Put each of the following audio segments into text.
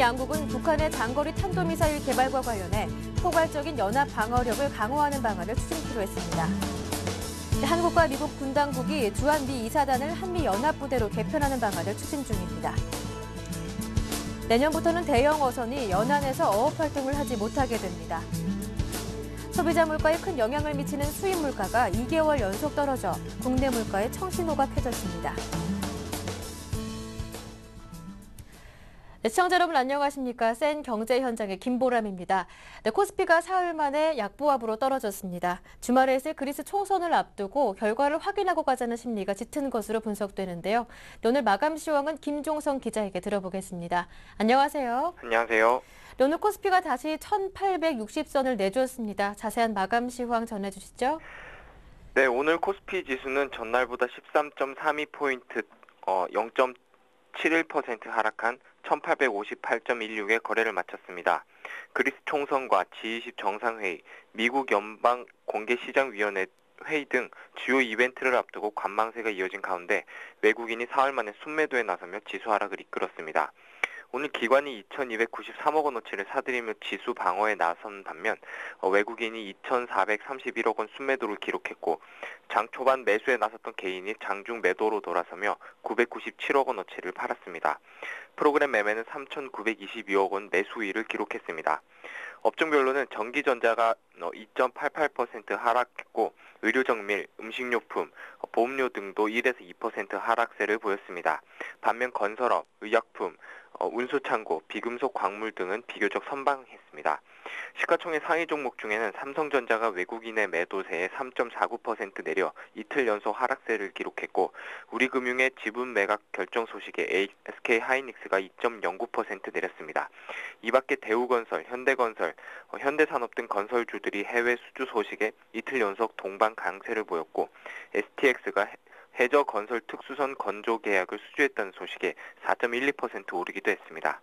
양국은 북한의 장거리 탄도미사일 개발과 관련해 포괄적인 연합 방어력을 강화하는 방안을 추진키로 했습니다. 한국과 미국 군 당국이 주한미 2사단을 한미 연합부대로 개편하는 방안을 추진 중입니다. 내년부터는 대형 어선이 연안에서 어업 활동을 하지 못하게 됩니다. 소비자 물가에 큰 영향을 미치는 수입 물가가 2개월 연속 떨어져 국내 물가에 청신호가 켜졌습니다. 시청자 여러분 안녕하십니까? 센 경제 현장의 김보람입니다. 코스피가 사흘 만에 약보합으로 떨어졌습니다. 주말에 있을 그리스 총선을 앞두고 결과를 확인하고 가자는 심리가 짙은 것으로 분석되는데요. 오늘 마감 시황은 김종성 기자에게 들어보겠습니다. 안녕하세요. 안녕하세요. 오늘 코스피가 다시 1860선을 내줬습니다. 자세한 마감 시황 전해주시죠. 네, 오늘 코스피 지수는 전날보다 13.32포인트, 0.71% 하락한 1858.16에 거래를 마쳤습니다. 그리스 총선과 G20 정상회의, 미국 연방공개시장위원회 회의 등 주요 이벤트를 앞두고 관망세가 이어진 가운데 외국인이 사흘 만에 순매도에 나서며 지수 하락을 이끌었습니다. 오늘 기관이 2,293억 원어치를 사들이며 지수 방어에 나선 반면 외국인이 2,431억 원 순매도를 기록했고 장 초반 매수에 나섰던 개인이 장중 매도로 돌아서며 997억 원어치를 팔았습니다. 프로그램 매매는 3,922억 원 매수위를 기록했습니다. 업종별로는 전기전자가 2.88% 하락했고 의료정밀, 음식료품, 보험료 등도 1에서 2% 하락세를 보였습니다. 반면 건설업, 의약품, 운수창고, 비금속 광물 등은 비교적 선방했습니다. 시가총액 상위 종목 중에는 삼성전자가 외국인의 매도세에 3.49% 내려 이틀 연속 하락세를 기록했고 우리금융의 지분 매각 결정 소식에 SK하이닉스가 2.09% 내렸습니다. 이 밖에 대우건설, 현대건설, 현대산업 등 건설주들이 해외 수주 소식에 이틀 연속 동반 강세를 보였고 STX가 해저 건설 특수선 건조 계약을 수주했다는 소식에 4.12% 오르기도 했습니다.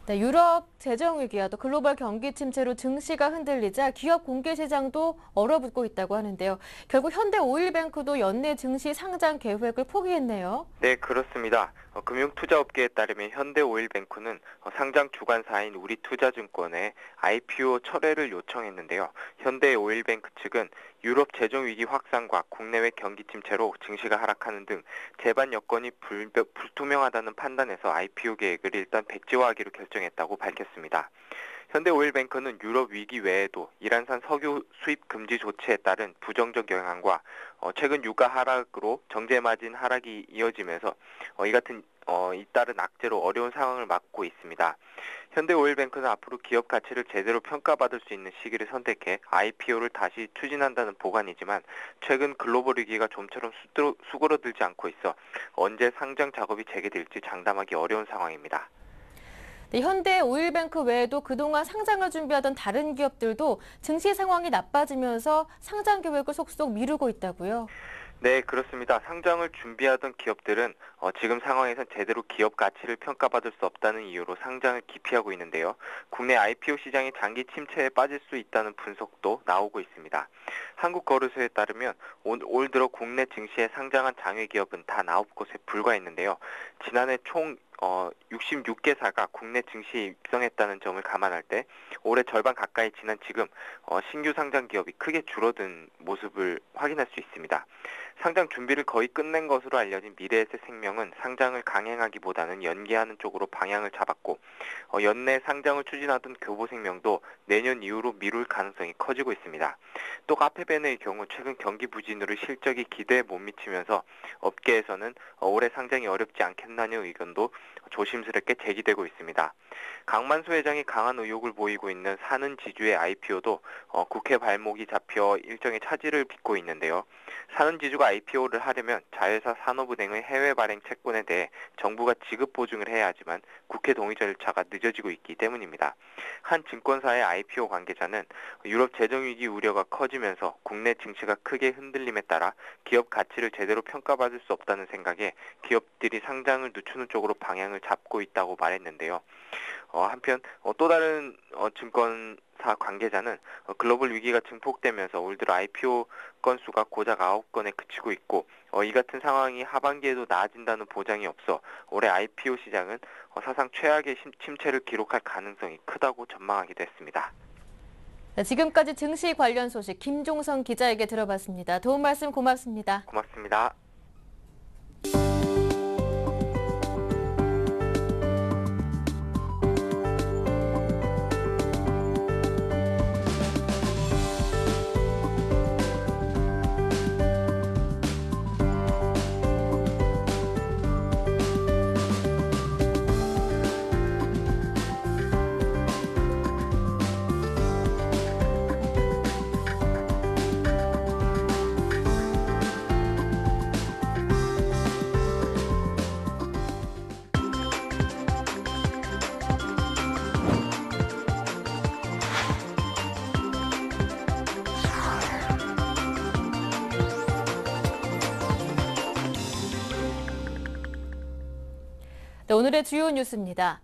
네, 유럽 재정위기와 또 글로벌 경기 침체로 증시가 흔들리자 기업 공개 시장도 얼어붙고 있다고 하는데요. 결국 현대오일뱅크도 연내 증시 상장 계획을 포기했네요. 네, 그렇습니다. 금융투자업계에 따르면 현대오일뱅크는 상장 주관사인 우리투자증권에 IPO 철회를 요청했는데요. 현대오일뱅크 측은 유럽 재정위기 확산과 국내외 경기 침체로 증시가 하락하는 등 제반 여건이 불투명하다는 판단에서 IPO 계획을 일단 백지화하기로 결정했다고 밝혔습니다. 현대오일뱅크는 유럽 위기 외에도 이란산 석유 수입 금지 조치에 따른 부정적 영향과 최근 유가 하락으로 정제 마진 하락이 이어지면서 잇따른 악재로 어려운 상황을 맞고 있습니다. 현대오일뱅크는 앞으로 기업 가치를 제대로 평가받을 수 있는 시기를 선택해 IPO를 다시 추진한다는 보관이지만 최근 글로벌 위기가 좀처럼 수그러들지 않고 있어 언제 상장 작업이 재개될지 장담하기 어려운 상황입니다. 네, 현대오일뱅크 외에도 그동안 상장을 준비하던 다른 기업들도 증시 상황이 나빠지면서 상장 계획을 속속 미루고 있다고요? 네, 그렇습니다. 상장을 준비하던 기업들은 지금 상황에선 제대로 기업 가치를 평가받을 수 없다는 이유로 상장을 기피하고 있는데요. 국내 IPO 시장이 장기 침체에 빠질 수 있다는 분석도 나오고 있습니다. 한국거래소에 따르면 올 들어 국내 증시에 상장한 장외기업은 단 9곳에 불과했는데요. 지난해 총 66개사가 국내 증시에 입성했다는 점을 감안할 때 올해 절반 가까이 지난 지금 신규 상장 기업이 크게 줄어든 모습을 확인할 수 있습니다. 상장 준비를 거의 끝낸 것으로 알려진 미래에셋생명은 상장을 강행하기보다는 연기하는 쪽으로 방향을 잡았고 연내 상장을 추진하던 교보생명도 내년 이후로 미룰 가능성이 커지고 있습니다. 또 카페베네의 경우 최근 경기 부진으로 실적이 기대에 못 미치면서 업계에서는 올해 상장이 어렵지 않겠다는 의견도 조심스럽게 제기되고 있습니다. 강만수 회장이 강한 의욕을 보이고 있는 산은지주의 IPO도 국회 발목이 잡혀 일정의 차질을 빚고 있는데요. 산은지주가 IPO를 하려면 자회사 산업은행의 해외 발행 채권에 대해 정부가 지급 보증을 해야 하지만 국회 동의 절차가 늦어지고 있기 때문입니다. 한 증권사의 IPO 관계자는 유럽 재정위기 우려가 커지면서 국내 증시가 크게 흔들림에 따라 기업 가치를 제대로 평가받을 수 없다는 생각에 기업들이 상장을 늦추는 쪽으로 방향을 잡고 있다고 말했는데요. 한편 또 다른 증권사 관계자는 글로벌 위기가 증폭되면서 올 들어 IPO 건수가 고작 9건에 그치고 있고 이 같은 상황이 하반기에도 나아진다는 보장이 없어 올해 IPO 시장은 사상 최악의 침체를 기록할 가능성이 크다고 전망하기도 했습니다. 지금까지 증시 관련 소식 김종성 기자에게 들어봤습니다. 도움 말씀 고맙습니다. 고맙습니다. 네, 오늘의 주요 뉴스입니다.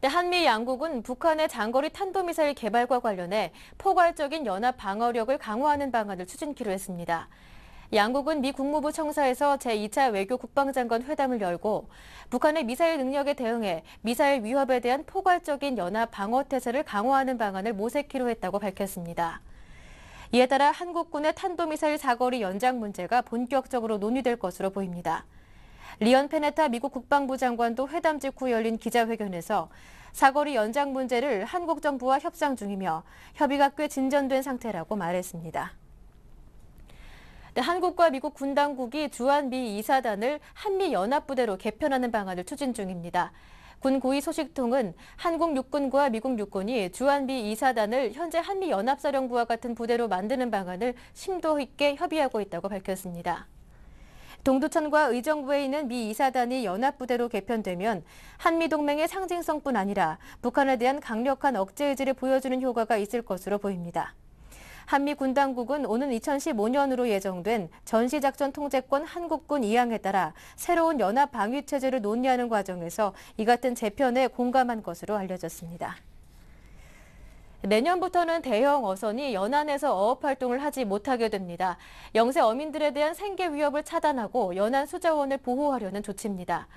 네, 한미 양국은 북한의 장거리 탄도미사일 개발과 관련해 포괄적인 연합 방어력을 강화하는 방안을 추진키로 했습니다. 양국은 미 국무부 청사에서 제2차 외교 국방장관 회담을 열고 북한의 미사일 능력에 대응해 미사일 위협에 대한 포괄적인 연합 방어 태세를 강화하는 방안을 모색키로 했다고 밝혔습니다. 이에 따라 한국군의 탄도미사일 사거리 연장 문제가 본격적으로 논의될 것으로 보입니다. 리언 페네타 미국 국방부 장관도 회담 직후 열린 기자회견에서 사거리 연장 문제를 한국 정부와 협상 중이며 협의가 꽤 진전된 상태라고 말했습니다. 네, 한국과 미국 군 당국이 주한미 2사단을 한미연합부대로 개편하는 방안을 추진 중입니다. 군 고위 소식통은 한국 육군과 미국 육군이 주한미 2사단을 현재 한미연합사령부와 같은 부대로 만드는 방안을 심도 있게 협의하고 있다고 밝혔습니다. 동두천과 의정부에 있는 미 2사단이 연합부대로 개편되면 한미동맹의 상징성뿐 아니라 북한에 대한 강력한 억제 의지를 보여주는 효과가 있을 것으로 보입니다. 한미 군 당국은 오는 2015년으로 예정된 전시작전 통제권 한국군 이항에 따라 새로운 연합 방위체제를 논의하는 과정에서 이 같은 재편에 공감한 것으로 알려졌습니다. 내년부터는 대형 어선이 연안에서 어업 활동을 하지 못하게 됩니다. 영세 어민들에 대한 생계 위협을 차단하고 연안 수자원을 보호하려는 조치입니다.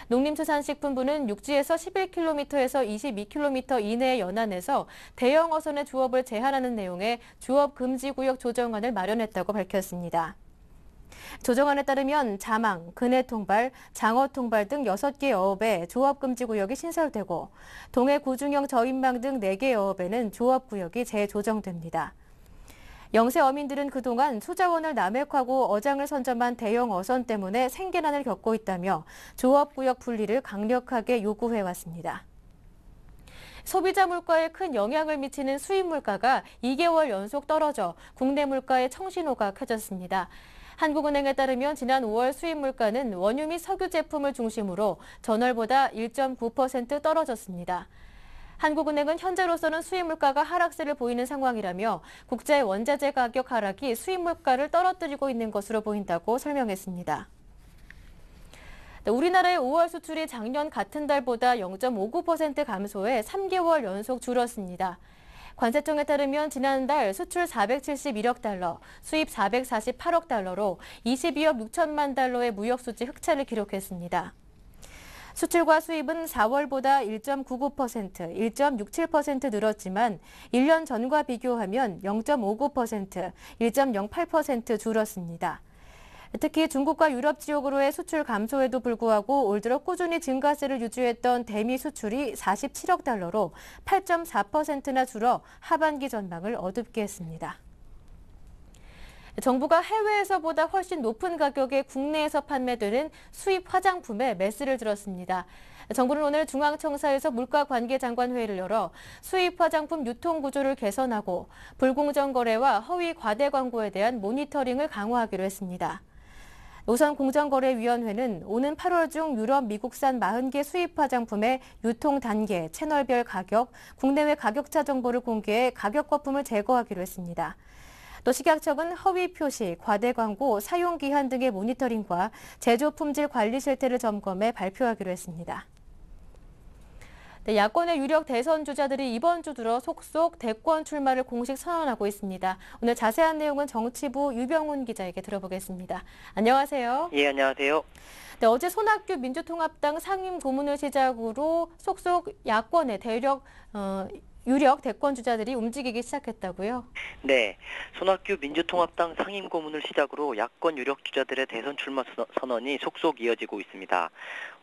농림수산식품부는 육지에서 11km에서 22km 이내의 연안에서 대형 어선의 조업을 제한하는 내용의 조업 금지 구역 조정안을 마련했다고 밝혔습니다. 조정안에 따르면 자망, 근해통발, 장어통발 등 6개 어업에 조업금지구역이 신설되고 동해 구중형 저인망 등 4개 어업에는 조업구역이 재조정됩니다. 영세 어민들은 그동안 수자원을 남획하고 어장을 선점한 대형 어선 때문에 생계난을 겪고 있다며 조업구역 분리를 강력하게 요구해왔습니다. 소비자 물가에 큰 영향을 미치는 수입 물가가 2개월 연속 떨어져 국내 물가의 청신호가 켜졌습니다. 한국은행에 따르면 지난 5월 수입 물가는 원유 및 석유 제품을 중심으로 전월보다 1.9% 떨어졌습니다. 한국은행은 현재로서는 수입 물가가 하락세를 보이는 상황이라며 국제 원자재 가격 하락이 수입 물가를 떨어뜨리고 있는 것으로 보인다고 설명했습니다. 우리나라의 5월 수출이 작년 같은 달보다 0.59% 감소해 3개월 연속 줄었습니다. 관세청에 따르면 지난달 수출 471억 달러, 수입 448억 달러로 22억 6천만 달러의 무역수지 흑차를 기록했습니다. 수출과 수입은 4월보다 1.99%, 1.67% 늘었지만 1년 전과 비교하면 0.59%, 1.08% 줄었습니다. 특히 중국과 유럽 지역으로의 수출 감소에도 불구하고 올 들어 꾸준히 증가세를 유지했던 대미 수출이 47억 달러로 8.4%나 줄어 하반기 전망을 어둡게 했습니다. 정부가 해외에서보다 훨씬 높은 가격에 국내에서 판매되는 수입 화장품에 매스를 들었습니다. 정부는 오늘 중앙청사에서 물가관계장관회의를 열어 수입 화장품 유통 구조를 개선하고 불공정 거래와 허위 과대 광고에 대한 모니터링을 강화하기로 했습니다. 노선공정거래위원회는 오는 8월 중 유럽, 미국산 40개 수입 화장품의 유통 단계, 채널별 가격, 국내외 가격차 정보를 공개해 가격 거품을 제거하기로 했습니다. 또 식약청은 허위 표시, 과대 광고, 사용 기한 등의 모니터링과 제조 품질 관리 실태를 점검해 발표하기로 했습니다. 네, 야권의 유력 대선 주자들이 이번 주 들어 속속 대권 출마를 공식 선언하고 있습니다. 오늘 자세한 내용은 정치부 유병훈 기자에게 들어보겠습니다. 안녕하세요. 예, 안녕하세요. 네, 어제 손학규 민주통합당 상임 고문을 시작으로 속속 야권의 유력 대권 주자들이 움직이기 시작했다고요? 네, 손학규 민주통합당 상임고문을 시작으로 야권 유력 주자들의 대선 출마 선언이 속속 이어지고 있습니다.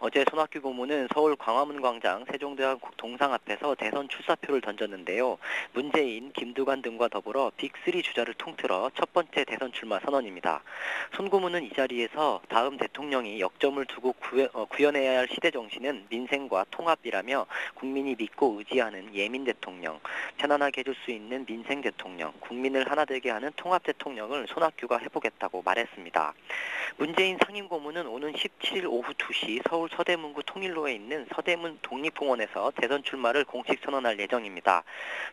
어제 손학규 고문은 서울 광화문 광장 세종대왕국 동상 앞에서 대선 출사표를 던졌는데요. 문재인, 김두관 등과 더불어 빅3 주자를 통틀어 첫 번째 대선 출마 선언입니다. 손 고문은 이 자리에서 다음 대통령이 역점을 두고 구현해야 할 시대 정신은 민생과 통합이라며 국민이 믿고 의지하는 예민 대통령, 편안하게 해줄 수 있는 민생 대통령, 국민을 하나 되게 하는 통합 대통령을 손학규가 해보겠다고 말했습니다. 문재인 상임고문은 오는 17일 오후 2시 서울 서대문구 통일로에 있는 서대문 독립공원에서 대선 출마를 공식 선언할 예정입니다.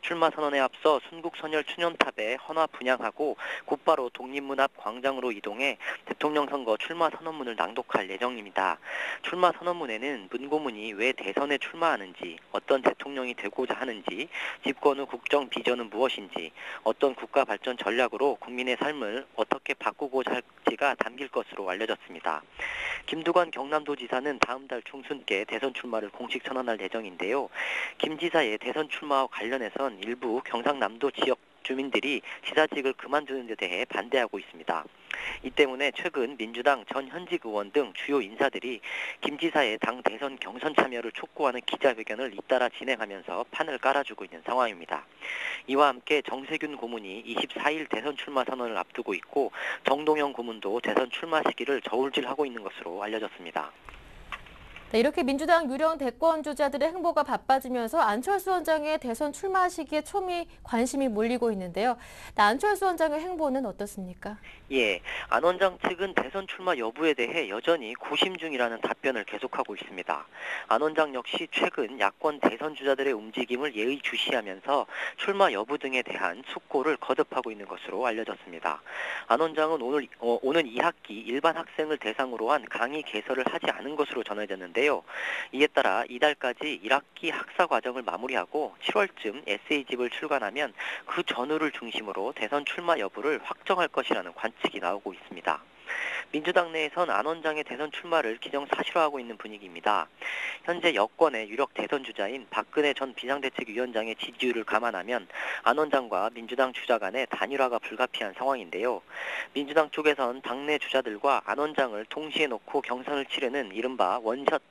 출마 선언에 앞서 순국선열 추념탑에 헌화 분향하고 곧바로 독립문 앞 광장으로 이동해 대통령 선거 출마 선언문을 낭독할 예정입니다. 출마 선언문에는 문 고문이 왜 대선에 출마하는지, 어떤 대통령이 되고자 하는지, 집권 후 국정 비전은 무엇인지, 어떤 국가 발전 전략으로 국민의 삶을 어떻게 바꾸고자 할지가 담길 것으로 알려졌습니다. 김두관 경남도지사는 다음 달 중순께 대선 출마를 공식 선언할 예정인데요. 김 지사의 대선 출마와 관련해선 일부 경상남도 지역 주민들이 지사직을 그만두는 데 대해 반대하고 있습니다. 이 때문에 최근 민주당 전 현직 의원 등 주요 인사들이 김 지사의 당 대선 경선 참여를 촉구하는 기자회견을 잇따라 진행하면서 판을 깔아주고 있는 상황입니다. 이와 함께 정세균 고문이 24일 대선 출마 선언을 앞두고 있고 정동영 고문도 대선 출마 시기를 저울질하고 있는 것으로 알려졌습니다. 네, 이렇게 민주당 유력 대권 주자들의 행보가 바빠지면서 안철수 원장의 대선 출마 시기에 초미 관심이 몰리고 있는데요. 안철수 원장의 행보는 어떻습니까? 예, 안 원장 측은 대선 출마 여부에 대해 여전히 고심 중이라는 답변을 계속하고 있습니다. 안 원장 역시 최근 야권 대선 주자들의 움직임을 예의주시하면서 출마 여부 등에 대한 숙고를 거듭하고 있는 것으로 알려졌습니다. 안 원장은 오는 2학기 일반 학생을 대상으로 한 강의 개설을 하지 않은 것으로 전해졌는데 이에 따라 이달까지 1학기 학사 과정을 마무리하고 7월쯤 에세이집을 출간하면 그 전후를 중심으로 대선 출마 여부를 확정할 것이라는 관측이 나오고 있습니다. 민주당 내에선 안 원장의 대선 출마를 기정사실화하고 있는 분위기입니다. 현재 여권의 유력 대선 주자인 박근혜 전 비상대책위원장의 지지율을 감안하면 안 원장과 민주당 주자 간의 단일화가 불가피한 상황인데요. 민주당 쪽에선 당내 주자들과 안 원장을 동시에 놓고 경선을 치르는 이른바 원샷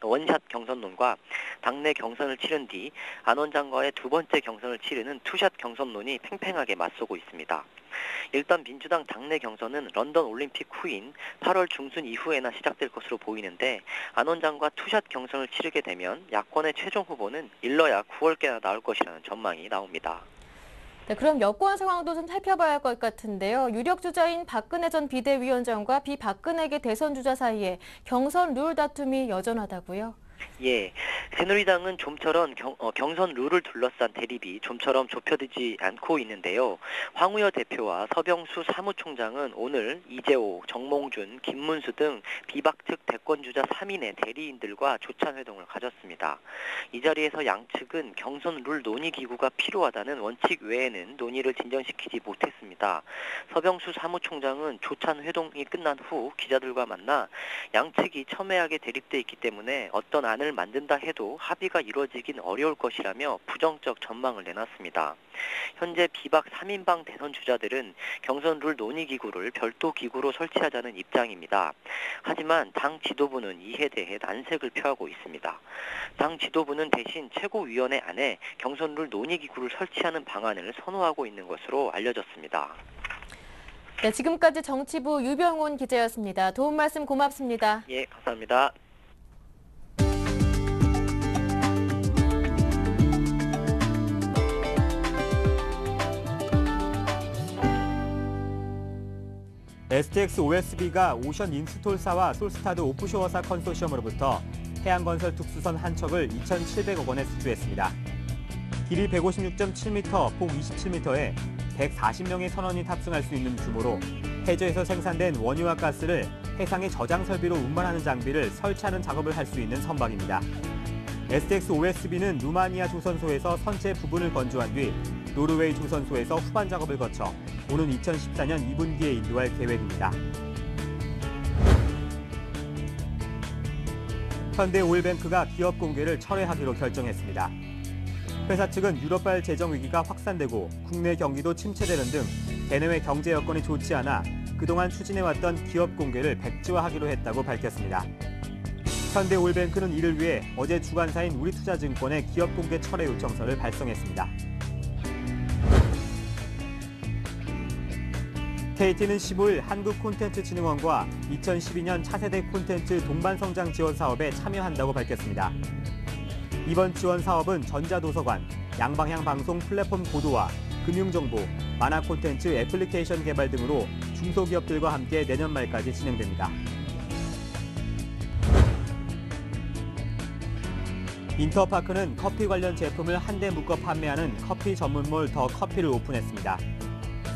경선론과 당내 경선을 치른 뒤 안 원장과의 두 번째 경선을 치르는 투샷 경선론이 팽팽하게 맞서고 있습니다. 일단 민주당 당내 경선은 런던 올림픽 후인 8월 중순 이후에나 시작될 것으로 보이는데 안 원장과 투샷 경선을 치르게 되면 야권의 최종 후보는 일러야 9월께나 나올 것이라는 전망이 나옵니다. 네, 그럼 여권 상황도 좀 살펴봐야 할 것 같은데요. 유력 주자인 박근혜 전 비대위원장과 비박근혜계 대선 주자 사이에 경선 룰 다툼이 여전하다고요? 예, 새누리당은 좀처럼 경선 룰을 둘러싼 대립이 좀처럼 좁혀지지 않고 있는데요. 황우여 대표와 서병수 사무총장은 오늘 이재호, 정몽준, 김문수 등 비박 측 대권주자 3인의 대리인들과 조찬회동을 가졌습니다. 이 자리에서 양측은 경선 룰 논의기구가 필요하다는 원칙 외에는 논의를 진전시키지 못했습니다. 서병수 사무총장은 조찬회동이 끝난 후 기자들과 만나 양측이 첨예하게 대립돼 있기 때문에 어떤 안을 만든다 해도 합의가 이루어지긴 어려울 것이라며 부정적 전망을 내놨습니다. 현재 비박 3인방 대선 주자들은 경선 룰 논의기구를 별도 기구로 설치하자는 입장입니다. 하지만 당 지도부는 이에 대해 난색을 표하고 있습니다. 당 지도부는 대신 최고위원회 안에 경선 룰 논의기구를 설치하는 방안을 선호하고 있는 것으로 알려졌습니다. 네, 지금까지 정치부 유병훈 기자였습니다. 도움 말씀 고맙습니다. 예, 감사합니다. STX OSB가 오션 인스톨사와 솔스타드 오프쇼어사 컨소시엄으로부터 해양건설 특수선 한 척을 2,700억 원에 수주했습니다. 길이 156.7m, 폭 27m에 140명의 선원이 탑승할 수 있는 규모로 해저에서 생산된 원유와 가스를 해상의 저장 설비로 운반하는 장비를 설치하는 작업을 할 수 있는 선박입니다. STX OSB는 루마니아 조선소에서 선체 부분을 건조한 뒤 노르웨이 조선소에서 후반 작업을 거쳐 오는 2014년 2분기에 인도할 계획입니다. 현대오일뱅크가 기업 공개를 철회하기로 결정했습니다. 회사 측은 유럽발 재정 위기가 확산되고 국내 경기도 침체되는 등 대내외 경제 여건이 좋지 않아 그동안 추진해왔던 기업 공개를 백지화하기로 했다고 밝혔습니다. 현대오일뱅크는 이를 위해 어제 주관사인 우리투자증권에 기업 공개 철회 요청서를 발송했습니다. KT는 15일 한국콘텐츠진흥원과 2012년 차세대 콘텐츠 동반성장 지원 사업에 참여한다고 밝혔습니다. 이번 지원 사업은 전자도서관, 양방향 방송 플랫폼 고도화, 금융정보, 만화 콘텐츠 애플리케이션 개발 등으로 중소기업들과 함께 내년 말까지 진행됩니다. 인터파크는 커피 관련 제품을 한데 묶어 판매하는 커피 전문몰 더 커피를 오픈했습니다.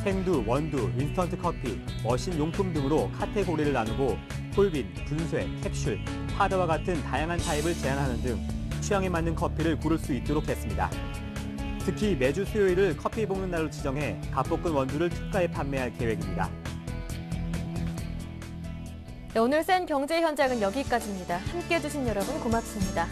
생두, 원두, 인스턴트 커피, 머신 용품 등으로 카테고리를 나누고 홀빈, 분쇄, 캡슐, 파드와 같은 다양한 타입을 제안하는 등 취향에 맞는 커피를 고를 수 있도록 했습니다. 특히 매주 수요일을 커피 볶는 날로 지정해 갓볶은 원두를 특가에 판매할 계획입니다. 네, 오늘 센 경제 현장은 여기까지입니다. 함께해 주신 여러분 고맙습니다.